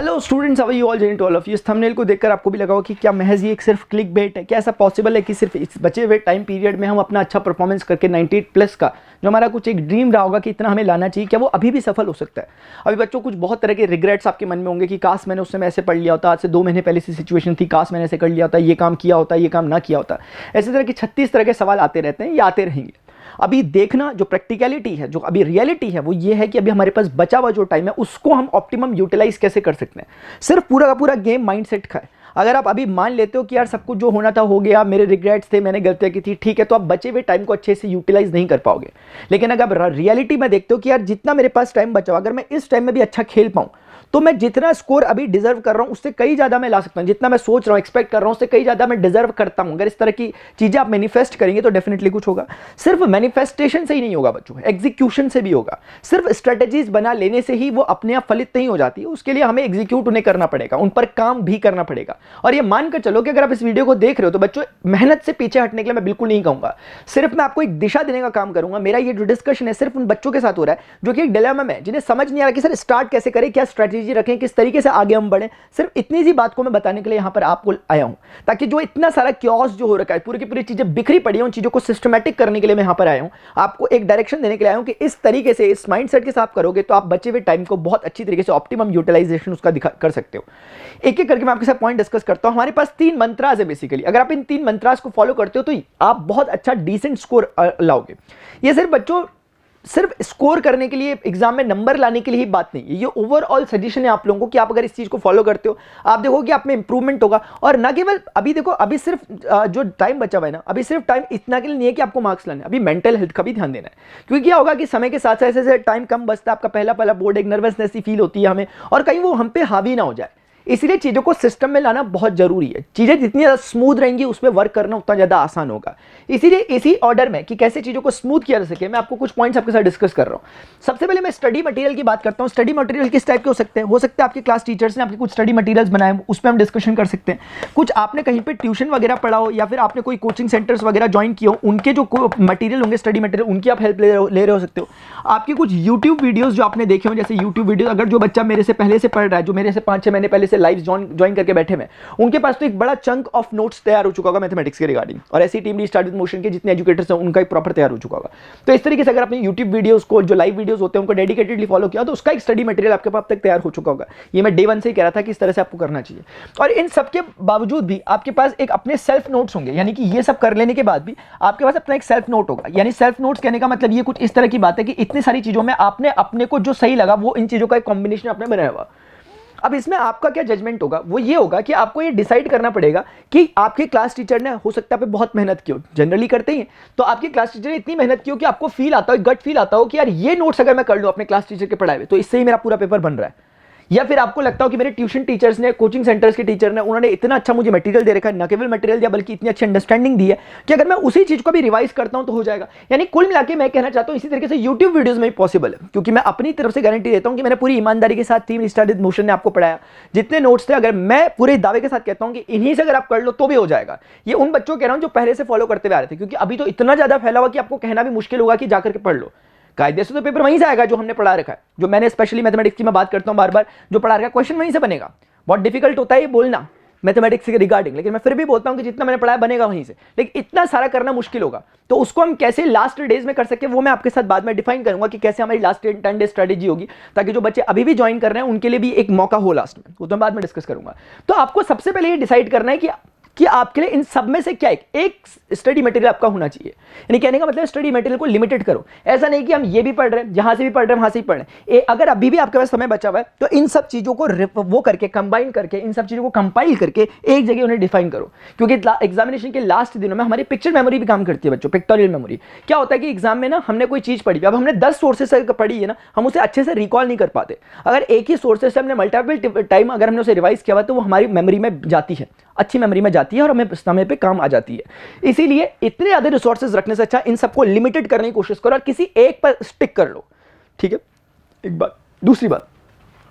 Hello students, how are you all? जेनिंग to all of you. इस thumbnail को देखकर आपको भी लगा होगा कि क्या महज ये एक सिर्फ क्लिक बेट है? क्या ऐसा पॉसिबल है कि सिर्फ इस बचे हुए टाइम पीरियड में हम अपना अच्छा परफॉर्मेंस करके 98 प्लस का जो हमारा कुछ एक ड्रीम रहा होगा कि इतना हमें लाना चाहिए, क्या वो अभी भी सफल हो सकता है? अभी बच्चों कुछ बहुत तरह के रिग्रेट्स आपके मन में होंगे कि काश मैंने उस समय ऐसे पढ़ लिया होता, आज से 2 महीने पहले से सिचुएशन थी, काश मैंने ऐसे कर लिया होता, ये काम किया होता, ये काम ना किया होता। ऐसे तरह के 36 तरह के सवाल आते रहते हैं, ये आते रहेंगे। अभी देखना जो प्रैक्टिकलिटी है, जो अभी रियलिटी है, वो ये है कि अभी हमारे पास बचा हुआ जो टाइम है उसको हम ऑप्टिमम यूटिलाइज कैसे कर सकते हैं। सिर्फ पूरा का पूरा गेम माइंडसेट का है। अगर आप अभी मान लेते हो कि यार सब कुछ जो होना था हो गया, मेरे रिग्रेट्स थे, मैंने गलतियां की थी, ठीक है, तो आप बचे हुए टाइम को अच्छे से यूटिलाइज नहीं कर पाओगे। लेकिन अगर आप रियलिटी में देखते हो कि यार जितना मेरे पास टाइम बचा, अगर मैं इस टाइम में भी अच्छा खेल पाऊं तो मैं जितना स्कोर अभी डिजर्व कर रहा हूं उससे कई ज्यादा मैं ला सकता हूं। जितना मैं सोच रहा हूं, एक्सपेक्ट कर रहा हूं, उससे कई ज्यादा मैं डिजर्व करता हूं। अगर इस तरह की चीजें आप मैनिफेस्ट करेंगे तो डेफिनेटली कुछ होगा। सिर्फ मैनिफेस्टेशन से ही नहीं होगा बच्चों, एग्जीक्यूशन से भी होगा। सिर्फ स्ट्रेटेजीज बना लेने से ही वो अपने आप फलित नहीं हो जाती, उसके लिए हमें एग्जीक्यूट उन्हें करना पड़ेगा, उन पर काम भी करना पड़ेगा। और ये मानकर चलो कि अगर आप इस वीडियो को देख रहे हो तो बच्चों मेहनत से पीछे हटने के लिए मैं बिल्कुल नहीं कहूंगा। सिर्फ मैं आपको एक दिशा देने का काम करूंगा। मेरा ये जो डिस्कशन है सिर्फ उन बच्चों के साथ हो रहा है जो कि एक डिलेमा में, जिन्हें समझ नहीं आ रहा कि सर स्टार्ट कैसे करें, क्या स्ट्रेटेजी रखें, किस तरीके से आगे हम बढ़े। सिर्फ इतनी सी बात को मैं बताने के लिए यहां पर आपको आया हूं, ताकि जो इतना सारा क्योस जो हो रखा है, पूरी की पूरी चीजें बिखरी पड़ी हैं, उन चीजों को सिस्टमैटिक करने के लिए मैं यहां पर आया हूं। आपको एक डायरेक्शन देने के लिए आया हूं कि इस तरीके से, इस माइंडसेट के साथ करोगे तो आप बचे हुए टाइम को बहुत अच्छी तरीके से ऑप्टिमम यूटिलाइजेशन उसका कर सकते हो। एक एक करके मैं आपके साथ पॉइंट डिस्कस करता हूं। हमारे पास 3 मंत्रास है बेसिकली। अगर आप इन 3 मंत्रास को फॉलो करते हो तो आप बहुत अच्छा डिसेंट स्कोर लाओगे। ये सिर्फ बच्चों सिर्फ स्कोर करने के लिए, एग्जाम में नंबर लाने के लिए ही बात नहीं है। ये ओवरऑल सजेशन है आप लोगों को कि आप अगर इस चीज को फॉलो करते हो आप देखो कि आप में इंप्रूवमेंट होगा। और ना केवल अभी देखो, अभी सिर्फ जो टाइम बचा हुआ है ना, अभी सिर्फ टाइम इतना के लिए नहीं है कि आपको मार्क्स लाने, अभी मेंटल हेल्थ का भी ध्यान देना है। क्योंकि क्या होगा कि समय के साथ साथ जैसे टाइम कम बचता है, आपका पहला पहला बोर्ड, एक नर्वसनेस सी फील होती है हमें, और कहीं वो हम पे हावी ना हो जाए। इसलिए चीजों को सिस्टम में लाना बहुत जरूरी है। चीजें जितनी ज्यादा स्मूथ रहेंगी उसमें वर्क करना उतना ज्यादा आसान होगा। इसीलिए इसी ऑर्डर में कि कैसे चीजों को स्मूथ किया जा सके, मैं आपको कुछ पॉइंट्स आपके साथ डिस्कस कर रहा हूं। सबसे पहले मैं स्टडी मटेरियल की बात करता हूं। स्टडी मटेरियल किस टाइप के हो सकते हैं? हो सकता है आपके क्लास टीचर्स ने आपके कुछ स्टडी मटेरियल्स बनाए, उस पर हम डिस्कशन कर सकते हैं। कुछ आपने कहीं पे ट्यूशन वगैरह पढ़ा हो या फिर आपने कोई कोचिंग सेंटर्स वगैरह ज्वाइन किया हो, उनके जो मटेरियल होंगे, स्टडी मटेरियल, उनकी आप हेल्प ले रहे हो सकते हो। आपकी कुछ यूट्यूब वीडियोस जो आपने देखे हो, जैसे यूट्यूब वीडियो, अगर जो बच्चा मेरे से पहले से पढ़ रहा है, जो मेरे से 5-6 महीने पहले से लाइव ज्वाइन करके बैठे में, उनके पास तो एक बड़ा चंक ऑफ नोट्स तैयार हो चुका होगा मैथमेटिक्स के रिगार्डिंग। और ऐसी टीम स्टार्ट विद मोशन के जितने एजुकेटर्स हैं उनका एक प्रॉपर तैयार हो चुका होगा। तो इस तरीके से अगर आपने यूट्यूब वीडियोस को, जो लाइव वीडियोस होते हैं, उनको डेडिकेटेडली फॉलो किया तो उसका एक स्टडी मटेरियल आपके पास तक तैयार हो चुका होगा। ये मैं डे 1 से ही कह रहा था कि इस तरह से आपको करना चाहिए। और इन सबके बावजूद भी आपके पास एक अपने सेल्फ नोट्स होंगे, यानी कि ये सब कर लेने के बाद भी आपके पास अपना एक सेल्फ नोट होगा। यानी सेल्फ नोट्स कहने का मतलब ये कुछ इस तरह की बात है कि इतनी सारी चीजों में आपने अपने को जो सही लगा वो इन चीजों का एक कॉम्बिनेशन आपने बनाया हुआ। अब इसमें आपका क्या जजमेंट होगा? वो ये होगा कि आपको ये डिसाइड करना पड़ेगा कि आपके क्लास टीचर ने, हो सकता है पे बहुत मेहनत की हो, जनरली करते ही, तो आपके क्लास टीचर ने इतनी मेहनत की हो कि आपको फील आता हो, गट फील आता हो कि यार ये नोट्स अगर मैं कर लूं अपने क्लास टीचर के पढ़ाए हुए तो इससे ही मेरा पूरा पेपर बन रहा है। या फिर आपको लगता हो कि मेरे ट्यूशन टीचर्स ने, कोचिंग सेंटर्स के टीचर ने, उन्होंने इतना अच्छा मुझे मटेरियल दे रखा है, न केवल मटेरियल दिया बल्कि इतनी अच्छी अंडरस्टैंडिंग दी है कि अगर मैं उसी चीज को भी रिवाइज करता हूं तो हो जाएगा। यानी कुल मिला के मैं कहना चाहता हूं इसी तरीके से यूट्यूब वीडियोस में भी पॉसिबल है, क्योंकि मैं अपनी तरफ से गारंटी देता हूं कि मैंने पूरी ईमानदारी के साथ टीम स्टार्ट विद मोशन ने आपको पढ़ाया। जितने नोट्स थे, अगर मैं पूरे दावे के साथ कहता हूं कि इन्हीं से अगर आप कर लो तो भी हो जाएगा। ये उन बच्चों कह रहा हूं जो पहले से फॉलो करते हुए आ रहे थे, क्योंकि अभी तो इतना ज्यादा फैला हुआ कि आपको कहना भी मुश्किल होगा कि जाकर के पढ़ लो। कायदे से तो पेपर वहीं से आएगा जो हमने पढ़ा रखा है, जो मैंने स्पेशली मैथमेटिक्स की मैं बात करता हूं बार बार, जो पढ़ा रखा है क्वेश्चन वहीं से बनेगा। बहुत डिफिकल्ट होता है ये बोलना मैथमेटिक्स के रिगार्डिंग, लेकिन मैं फिर भी बोलता हूं कि जितना मैंने पढ़ाया बनेगा वहीं से। लेकिन इतना सारा करना मुश्किल होगा, तो उसको हम कैसे लास्ट डेज में कर सके वो मैं आपके साथ बाद में डिफाइन करूंगा कि कैसे हमारी लास्ट 10 डे स्ट्रेटेजी होगी, ताकि जो बच्चे अभी भी ज्वाइन कर रहे हैं उनके लिए भी एक मौका हो लास्ट में, वो तो मैं बाद में डिस्कस करूंगा। तो आपको सबसे पहले ये डिसाइड करना है कि आपके लिए इन सब में से क्या एक स्टडी मटेरियल आपका होना चाहिए। यानी कहने का मतलब स्टडी मटेरियल को लिमिटेड करो। ऐसा नहीं कि हम ये भी पढ़ रहे हैं, जहां से भी पढ़ रहे हैं वहां से ही पढ़ रहे हैं। अगर अभी भी आपके पास समय बचा हुआ है तो इन सब चीजों को वो करके, कंबाइन करके, इन सब चीजों को कंपाइल करके एक जगह उन्हें डिफाइन करो। क्योंकि एग्जामिनेशन के लास्ट दिनों में हमारी पिक्चर मेमोरी भी काम करती है बच्चों, पिक्टोरियल मेमोरी। क्या होता है कि एग्जाम में ना हमने कोई चीज पढ़ी, अब हमने 10 सोर्सेस से पढ़ी है ना, हम उसे अच्छे से रिकॉल नहीं कर पाते। अगर एक ही सोर्सेस से हमने मल्टीपल टाइम अगर हमने उसे रिवाइज किया हुआ तो वो हमारी मेमोरी में जाती है, अच्छी मेमोरी में जाती है और हमें समय पे काम आ जाती है। इसीलिए इतने ज्यादा रिसोर्सेज रखने से अच्छा इन सबको लिमिटेड करने की कोशिश करो और किसी एक पर स्टिक कर लो। ठीक है, एक बात। दूसरी बात,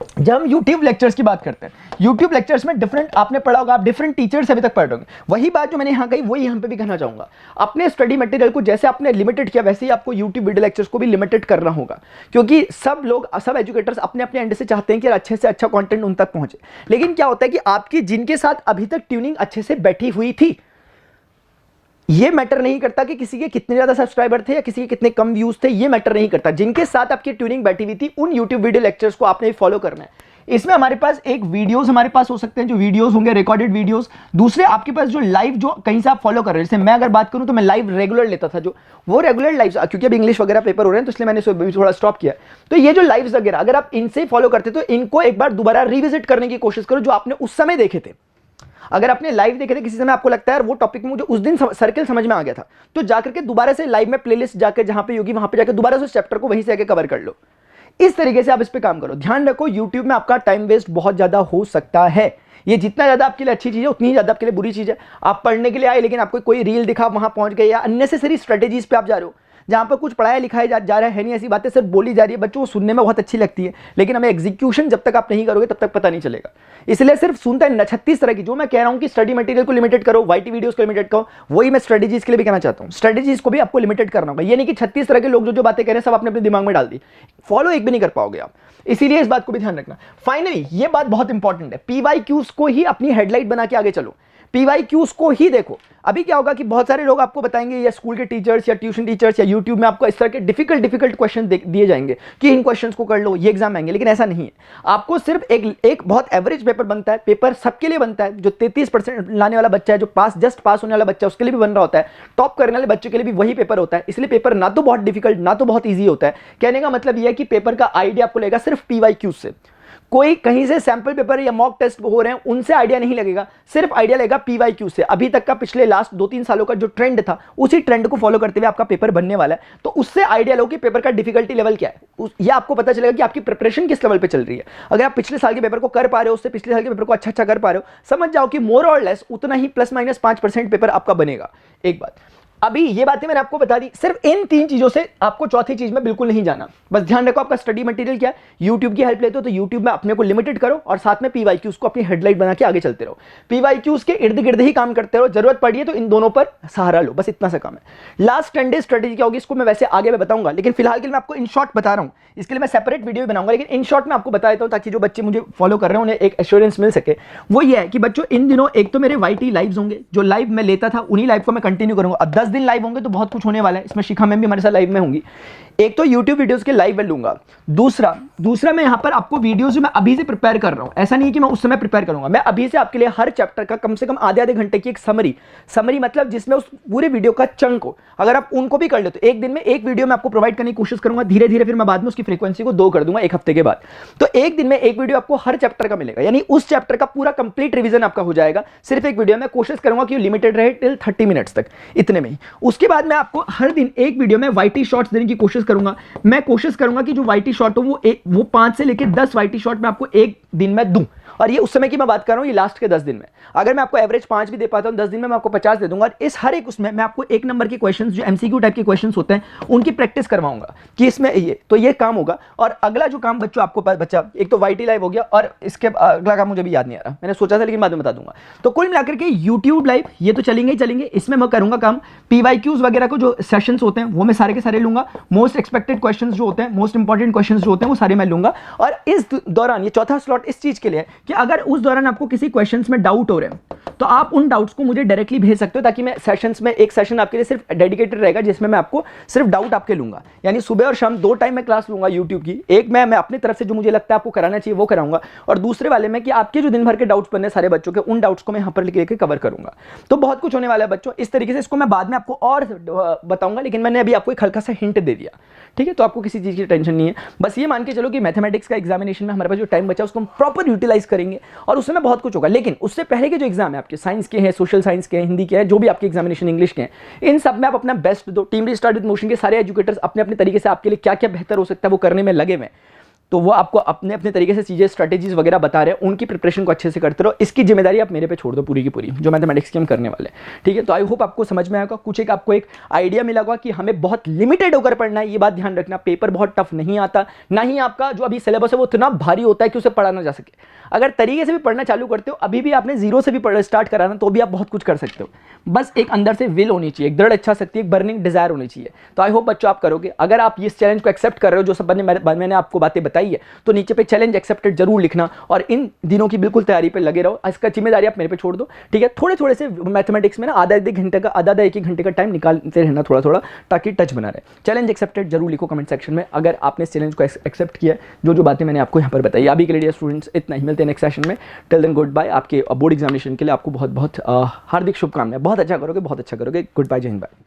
जब हम YouTube लेक्चर्स की बात करते हैं, YouTube लेक्चर्स में डिफरेंट आपने पढ़ा होगा, आप डिफरेंट टीचर्स अभी तक पढ़ रहे होंगे। वही बात जो मैंने यहाँ कही वही यहाँ पे भी कहना चाहूँगा। अपने स्टडी मटेरियल को जैसे आपने लिमिटेड किया वैसे ही आपको YouTube वीडियो लेक्चर्स को भी लिमिटेड करना होगा, क्योंकि सब लोग, सब एजुकेटर्स अपने अपने एंड से चाहते हैं कि अच्छे से अच्छा कंटेंट उन तक पहुंचे। लेकिन क्या होता है कि आपकी जिनके साथ अभी तक ट्यूनिंग अच्छे से बैठी हुई थी, ये मैटर नहीं करता कि किसी के कितने ज्यादा सब्सक्राइबर थे या किसी के कितने कम व्यूज थे, ये मैटर नहीं करता। जिनके साथ आपकी ट्यूनिंग बैठी हुई थी उन YouTube वीडियो लेक्चर्स को आपने फॉलो करना है। इसमें हमारे पास एक वीडियोस हमारे पास हो सकते हैं, जो वीडियोस होंगे रिकॉर्डेड वीडियोस। दूसरे आपके पास जो लाइव, जो कहीं से आप फॉलो कर रहे हैं, जैसे मैं अगर बात करूं तो मैं लाइव रेगुलर लेता था, जो वो रेगुलर लाइव, क्योंकि अब इंग्लिश वगैरह पेपर हो रहे हैं तो इसलिए मैंने इसे थोड़ा स्टॉप किया। तो ये जो लाइव्स वगैरह अगर आप इनसे फॉलो करते तो इनको एक बार दोबारा रिविजिट करने की कोशिश करो, जो आपने उस समय देखे थे। अगर आपने लाइव देखे थे किसी समय, आपको लगता है वो टॉपिक में मुझे उस दिन सर्कल समझ में आ गया था, तो जाकर के दोबारा से लाइव में प्लेलिस्ट जाकर जहां पे होगी वहां पे जाकर दोबारा से उस चैप्टर को वहीं से आके कवर कर लो। इस तरीके से आप इस पे काम करो। ध्यान रखो, YouTube में आपका टाइम वेस्ट बहुत ज्यादा हो सकता है। ये जितना ज्यादा आपके लिए अच्छी चीज है उतनी ही ज्यादा आपके लिए बुरी चीज है। आप पढ़ने के लिए आए लेकिन आपको कोई रील दिखा, वहां पहुंच गए, या अननेसेसरी स्ट्रेटेजीज पे आप जा रहे हो, जहां पर कुछ पढ़ाया लिखाया जा रहा है नहीं, ऐसी बातें सिर्फ बोली जा रही है। बच्चों को सुनने में बहुत अच्छी लगती है, लेकिन हमें एग्जीक्यूशन जब तक आप नहीं करोगे तब तक पता नहीं चलेगा। इसलिए सिर्फ सुनता है 36 तरह की, जो मैं कह रहा हूं कि स्टडी मटेरियल को लिमिटेड करो, वाईटी वीडियोस को लिमिटेड करो, वही मैं स्ट्रेटेजीज के लिए भी कहना चाहता हूं। स्ट्रेटेजीज को भी आपको लिमिटेड करना होगा। ये नहीं कि 36 तरह के लोग जो बातें कह रहे हैं सब आपने अपने दिमाग में डाल दी, फॉलो एक भी नहीं कर पाओगे आप। इसीलिए इस बात को भी ध्यान रखना। फाइनली ये बात बहुत इंपॉर्टेंट है, PYQs को ही अपनी हेडलाइट बना के आगे चलो, PYQs को ही देखो। अभी क्या होगा कि बहुत सारे लोग आपको बताएंगे, या स्कूल के टीचर्स या ट्यूशन टीचर्स या यूट्यूब में आपको इस तरह के डिफिकल्ट क्वेश्चन दिए जाएंगे कि इन क्वेश्चंस को कर लो, ये एग्जाम आएंगे। लेकिन ऐसा नहीं है, आपको सिर्फ एक बहुत एवरेज पेपर बनता है। पेपर सबके लिए बनता है, जो 33% लाने वाला बच्चा है, जो जस्ट पास होने वाला बच्चा है, उसके लिए भी बन रहा होता है। टॉप करने वाले बच्चों के लिए भी वही पेपर होता है। इसलिए पेपर ना तो बहुत डिफिकल्ट ना तो बहुत ईजी होता है। कहने का मतलब यह है कि पेपर का आइडिया आपको लगेगा सिर्फ PYQ से। कोई कहीं से सैंपल पेपर या मॉक टेस्ट हो रहे हैं उनसे आइडिया नहीं लगेगा, सिर्फ आइडिया लगेगा PYQ से। अभी तक का पिछले लास्ट 2-3 सालों का जो ट्रेंड था, उसी ट्रेंड को फॉलो करते हुए आपका पेपर बनने वाला है। तो उससे आइडिया लो कि पेपर का डिफिकल्टी लेवल क्या है, यह आपको पता चलेगा कि आपकी प्रिपरेशन किस लेवल पे चल रही है। अगर आप पिछले साल के पेपर को कर पा रहे हो, उससे पिछले साल के पेपर को अच्छा कर पा रहे हो, समझ जाओ कि मोर और लेस उतना ही ±5% पेपर आपका बनेगा। एक बात अभी ये बातें मैंने आपको बता दी, सिर्फ इन 3 चीजों से आपको चौथी चीज में बिल्कुल नहीं जाना। बस ध्यान रखो आपका स्टडी मटेरियल क्या है, YouTube की हेल्प लेते हो तो YouTube में अपने को लिमिटेड करो, और साथ में PYQs को अपनी हेडलाइट बना के आगे चलते रहो। PYQs के इर्द गिर्द ही काम करते रहो, जरूरत पड़ी है तो इन दोनों पर सहारा लो, बस इतना सा काम है। लास्ट 10 डेज स्ट्रेटेजी क्या होगी इसको मैं वैसे आगे मैं बताऊंगा, लेकिन फिलहाल के लिए मैं आपको इन शॉर्ट बता रहा हूं। इसके लिए मैं सेपरेट वीडियो बनाऊंगा, लेकिन इन शॉर्ट में आपको बता देता हूं ताकि जो बच्चे मुझे फॉलो कर रहे हैं उन्हें एक एश्योरेंस मिल सके। वो ये है कि बच्चों इन दिनों एक तो मेरे YT लाइव्स होंगे, जो लाइव मैं लेता था उन्हीं लाइव को मैं कंटिन्यू करूंगा। अब 10 दिन लाइव होंगे तो बहुत कुछ होने वाला है इसमें। शिखा मैम भी हमारे साथ लाइव में होंगी। एक तो YouTube वीडियोस के लाइव में लूंगा, दूसरा मैं यहां पर आपको वीडियोस जो मैं अभी से प्रिपेयर कर रहा हूं, ऐसा नहीं है कि मैं उस समय प्रिपेयर करूंगा, मैं अभी से आपके लिए हर चैप्टर का कम से कम आधे घंटे की एक समरी मतलब जिसमें उस पूरे वीडियो का चंक हो, अगर आप उनको भी कर ले तो एक दिन में एक वीडियो मैं आपको प्रोवाइड करने की कोशिश करूंगा। धीरे धीरे फिर मैं बाद में उसकी फ्रीक्वेंसी को 2 कर दूंगा एक हफ्ते के बाद। तो एक दिन में एक वीडियो आपको हर चैप्टर का मिलेगा, यानी उस चैप्टर का पूरा कंप्लीट रिवीजन आपका हो जाएगा सिर्फ एक वीडियो में। कोशिश करूंगा कि लिमिटेड रहे टिल 30 मिनट्स तक, इतने में ही। उसके बाद मैं आपको हर दिन एक वीडियो में YT शॉर्ट्स देने की कोशिश करूंगा। मैं कोशिश करूंगा कि जो YT शॉर्ट हो वो 5 से लेकर 10 YT शॉर्ट मैं आपको एक दिन में दूं। और ये उस समय की मैं बात कर रहा हूं, ये लास्ट के 10 दिन में। अगर मैं आपको एवरेज 5 भी दे पाता हूं 10 दिन में, मैं आपको 50 दे दूंगा। इस हर एक उसमें मैं आपको 1 नंबर के क्वेश्चंस जो MCQ टाइप के क्वेश्चंस होते हैं उनकी प्रैक्टिस करवाऊंगा कि इसमें ये काम होगा। और अगला जो काम बच्चों आपको बच्चा, एक तो YT लाइव हो गया और इसके अगला काम मुझे भी याद नहीं आ रहा, मैंने सोचा था लेकिन बाद में बता दूंगा। तो कुल मिलाकर के YouTube लाइव ये तो चलेंगे ही चलेंगे, इसमें मैं करूंगा काम। PYQs वगैरह को जो सेशंस होते हैं वो मैं सारे के सारे लूंगा। मोस्ट एक्सपेक्टेड क्वेश्चंस जो होते हैं, मोस्ट इंपॉर्टेंट क्वेश्चंस जो होते हैं वो सारे मैं लूंगा। और इस दौरान ये चौथा स्लॉट इस चीज के लिए कि अगर उस दौरान आपको किसी क्वेश्चंस में डाउट हो रहे हैं तो आप उन डाउट्स को मुझे डायरेक्टली भेज सकते हो, ताकि मैं सेशंस में एक सेशन आपके लिए सिर्फ डेडिकेटेड रहेगा जिसमें मैं आपको सिर्फ डाउट आपके लूंगा। यानी सुबह और शाम 2 टाइम में क्लास लूंगा YouTube की। एक मैं अपनी तरफ से जो मुझे लगता है आपको कराना चाहिए वो कराऊंगा, और दूसरे वाले में कि आपके जो दिन भर के डाउट्स बने सारे बच्चों के, उन डाउट्स को मैं यहाँ पर लेके कवर करूंगा। तो बहुत कुछ होने वाला है बच्चों। इस तरीके से इसको मैं बाद में आपको और बताऊंगा, लेकिन मैंने अभी आपको एक हल्का सा हिंट दे दिया, ठीक है? तो आपको किसी चीज की टेंशन नहीं है। बस ये मान के चलो कि मैथमेटिक्स का एग्जामिनेशन में हमारे पास जो टाइम बचा उसको हम प्रॉपर यूटिलाइज करेंगे, और उसमें बहुत कुछ होगा। लेकिन उससे पहले के जो एग्जाम है आपके, साइंस के हैं, सोशल साइंस के हैं, हिंदी के हैं, जो भी आपके एग्जामिनेशन इंग्लिश के हैं, इन सब में आप अपना बेस्ट दो। टीम रीस्टार्ट विद मोशन के सारे एजुकेटर्स अपने अपने तरीके से आपके लिए क्या क्या बेहतर हो सकता है वो करने में लगे हुए हैं। तो वो आपको अपने अपने तरीके से चीज़ें स्ट्रेटेजीज वगैरह बता रहे हैं, उनकी प्रिपरेशन को अच्छे से करते रहो। इसकी जिम्मेदारी आप मेरे पे छोड़ दो पूरी की पूरी, जो मैथमेटिक्स की हम करने वाले हैं, ठीक है। तो आई होप आपको समझ में आएगा, कुछ एक आपको एक आइडिया मिला होगा कि हमें बहुत लिमिटेड होकर पढ़ना है। ये बात ध्यान रखना, पेपर बहुत टफ नहीं आता, ना ही आपका जो अभी सिलेबस है वो इतना भारी होता है कि उसे पढ़ा ना जा सके। अगर तरीके से भी पढ़ना चालू करते हो, अभी भी आपने जीरो से भी पढ़ना स्टार्ट कराना, तो भी आप बहुत कुछ कर सकते हो। बस एक अंदर से विल होनी चाहिए, एक दृढ़ इच्छा शक्ति, एक बर्निंग डिजायर होनी चाहिए। तो आई होप बच्चों आप करोगे। अगर आप इस चैलेंज को एक्सेप्ट कर रहे हो, जो सब मैंने आपको बातें बताई है, तो नीचे पे चैलेंज एक्सेप्टेड जरूर लिखना और इन दिनों की बिल्कुल तैयारी पे लगे रहो। इसका जिम्मेदारी आप मेरे पे छोड़ दो, ठीक है। थोड़े थोड़े से मैथमेटिक्स में ना आधा एक घंटे का, आधा एक घंटे का टाइम निकालते रहना थोड़ा थोड़ा, ताकि टच बना रहे। चैलेंज एक्सेप्टेड जरूर लिखो कमेंट सेक्शन में अगर आपने इस चैलेंज को एक्सेप्ट किया, जो बातें मैंने आपको यहाँ पर बताई। अभी के लिए स्टूडेंट्स इतना ही, मिलते हैं नेक्स्ट सेशन में। Till then goodbye. आपके बोर्ड एग्जामिनेशन के लिए आपको बहुत बहुत हार्दिक शुभकामनाएं। बहुत अच्छा करोगे, बहुत अच्छा करोगे। गुड बाय, जय हिंद, बाय।